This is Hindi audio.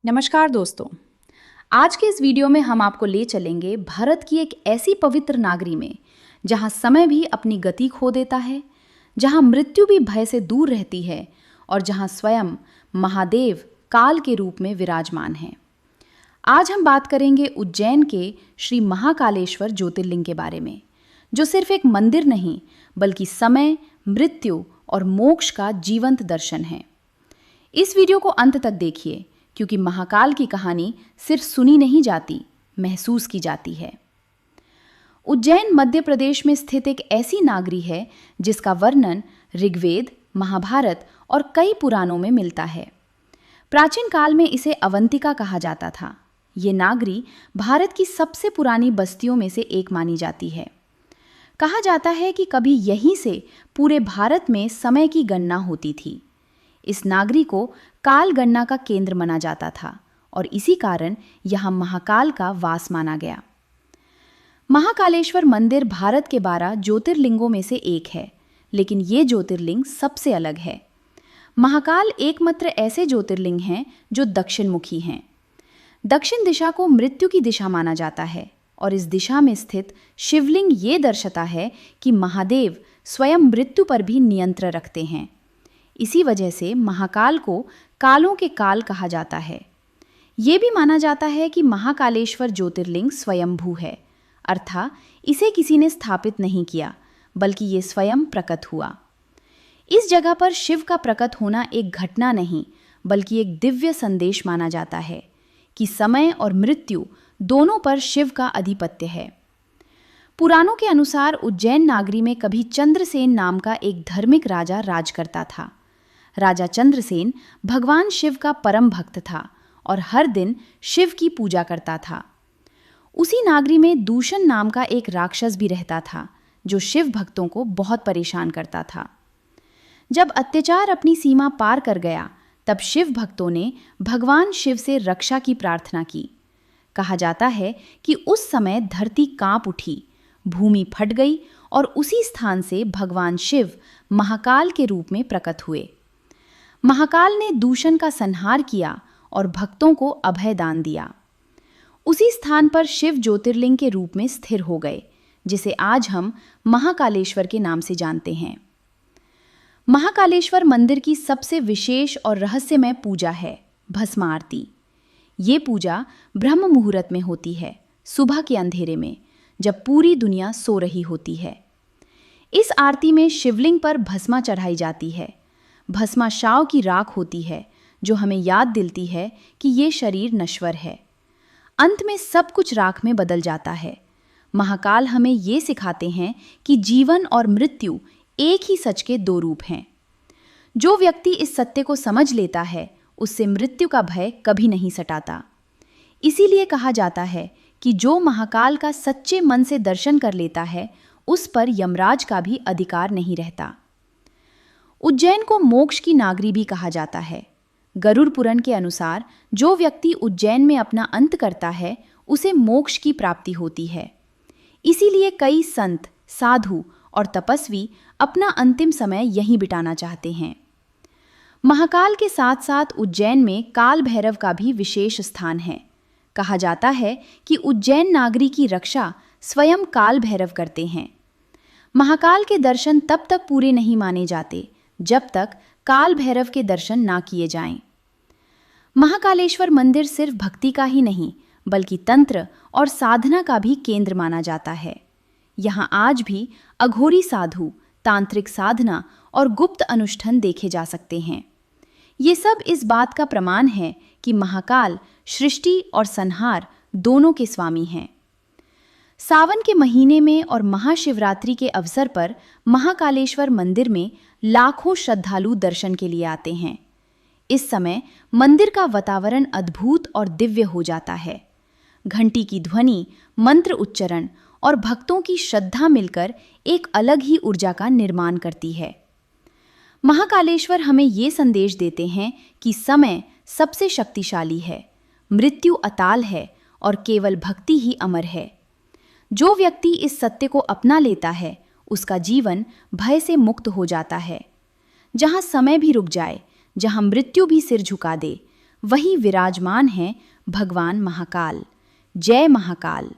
नमस्कार दोस्तों। आज के इस वीडियो में हम आपको ले चलेंगे भारत की एक ऐसी पवित्र नागरी में जहां समय भी अपनी गति खो देता है, जहां मृत्यु भी भय से दूर रहती है और जहां स्वयं महादेव काल के रूप में विराजमान हैं। आज हम बात करेंगे उज्जैन के श्री महाकालेश्वर ज्योतिर्लिंग के बारे में, जो सिर्फ एक मंदिर नहीं बल्कि समय, मृत्यु और मोक्ष का जीवंत दर्शन है। इस वीडियो को अंत तक देखिए, क्योंकि महाकाल की कहानी सिर्फ सुनी नहीं जाती, महसूस की जाती है। उज्जैन मध्य प्रदेश में स्थित एक ऐसी नागरी है जिसका वर्णन ऋग्वेद, महाभारत और कई पुराणों में मिलता है। प्राचीन काल में इसे अवंतिका कहा जाता था। ये नागरी भारत की सबसे पुरानी बस्तियों में से एक मानी जाती है। कहा जाता है कि कभी यहीं से पूरे भारत में समय की गणना होती थी। इस नागरी को काल गणना का केंद्र माना जाता था और इसी कारण यहाँ महाकाल का वास माना गया। महाकालेश्वर मंदिर भारत के 12 ज्योतिर्लिंगों में से एक है, लेकिन ये ज्योतिर्लिंग सबसे अलग है। महाकाल एकमात्र ऐसे ज्योतिर्लिंग हैं जो दक्षिणमुखी हैं। दक्षिण दिशा को मृत्यु की दिशा माना जाता है और इस दिशा में स्थित शिवलिंग ये दर्शाता है कि महादेव स्वयं मृत्यु पर भी नियंत्रण रखते हैं। इसी वजह से महाकाल को कालों के काल कहा जाता है। ये भी माना जाता है कि महाकालेश्वर ज्योतिर्लिंग स्वयंभू है, अर्थात इसे किसी ने स्थापित नहीं किया, बल्कि ये स्वयं प्रकट हुआ। इस जगह पर शिव का प्रकट होना एक घटना नहीं, बल्कि एक दिव्य संदेश माना जाता है कि समय और मृत्यु दोनों पर शिव का आधिपत्य है। पुराणों के अनुसार उज्जैन नागरी में कभी चंद्रसेन नाम का एक धार्मिक राजा राज करता था। राजा चंद्रसेन भगवान शिव का परम भक्त था और हर दिन शिव की पूजा करता था। उसी नागरी में दूषण नाम का एक राक्षस भी रहता था, जो शिव भक्तों को बहुत परेशान करता था। जब अत्याचार अपनी सीमा पार कर गया, तब शिव भक्तों ने भगवान शिव से रक्षा की प्रार्थना की। कहा जाता है कि उस समय धरती कांप उठी, भूमि फट गई और उसी स्थान से भगवान शिव महाकाल के रूप में प्रकट हुए। महाकाल ने दूषण का संहार किया और भक्तों को अभय दान दिया। उसी स्थान पर शिव ज्योतिर्लिंग के रूप में स्थिर हो गए, जिसे आज हम महाकालेश्वर के नाम से जानते हैं। महाकालेश्वर मंदिर की सबसे विशेष और रहस्यमय पूजा है भस्म आरती। ये पूजा ब्रह्म मुहूर्त में होती है, सुबह के अंधेरे में, जब पूरी दुनिया सो रही होती है। इस आरती में शिवलिंग पर भस्मा चढ़ाई जाती है। भस्मा शाव की राख होती है, जो हमें याद दिलाती है कि ये शरीर नश्वर है। अंत में सब कुछ राख में बदल जाता है। महाकाल हमें ये सिखाते हैं कि जीवन और मृत्यु एक ही सच के दो रूप हैं। जो व्यक्ति इस सत्य को समझ लेता है, उससे मृत्यु का भय कभी नहीं सताता। इसीलिए कहा जाता है कि जो महाकाल का सच्चे मन से दर्शन कर लेता है, उस पर यमराज का भी अधिकार नहीं रहता। उज्जैन को मोक्ष की नागरी भी कहा जाता है। गरुड़ पुराण के अनुसार जो व्यक्ति उज्जैन में अपना अंत करता है, उसे मोक्ष की प्राप्ति होती है। इसीलिए कई संत, साधु और तपस्वी अपना अंतिम समय यहीं बिताना चाहते हैं। महाकाल के साथ साथ उज्जैन में काल भैरव का भी विशेष स्थान है। कहा जाता है कि उज्जैन नागरी की रक्षा स्वयं काल भैरव करते हैं। महाकाल के दर्शन तब तक पूरे नहीं माने जाते जब तक काल भैरव के दर्शन ना किए जाएं। महाकालेश्वर मंदिर सिर्फ भक्ति का ही नहीं, बल्कि तंत्र और साधना का भी केंद्र माना जाता है। यहाँ आज भी अघोरी साधु, तांत्रिक साधना और गुप्त अनुष्ठान देखे जा सकते हैं। ये सब इस बात का प्रमाण है कि महाकाल सृष्टि और संहार दोनों के स्वामी हैं। सावन के महीने में और महाशिवरात्रि के अवसर पर महाकालेश्वर मंदिर में लाखों श्रद्धालु दर्शन के लिए आते हैं। इस समय मंदिर का वातावरण अद्भुत और दिव्य हो जाता है। घंटी की ध्वनि, मंत्र उच्चारण और भक्तों की श्रद्धा मिलकर एक अलग ही ऊर्जा का निर्माण करती है। महाकालेश्वर हमें ये संदेश देते हैं कि समय सबसे शक्तिशाली है, मृत्यु अताल है और केवल भक्ति ही अमर है। जो व्यक्ति इस सत्य को अपना लेता है, उसका जीवन भय से मुक्त हो जाता है। जहाँ समय भी रुक जाए, जहाँ मृत्यु भी सिर झुका दे, वहीं विराजमान हैं भगवान महाकाल। जय महाकाल।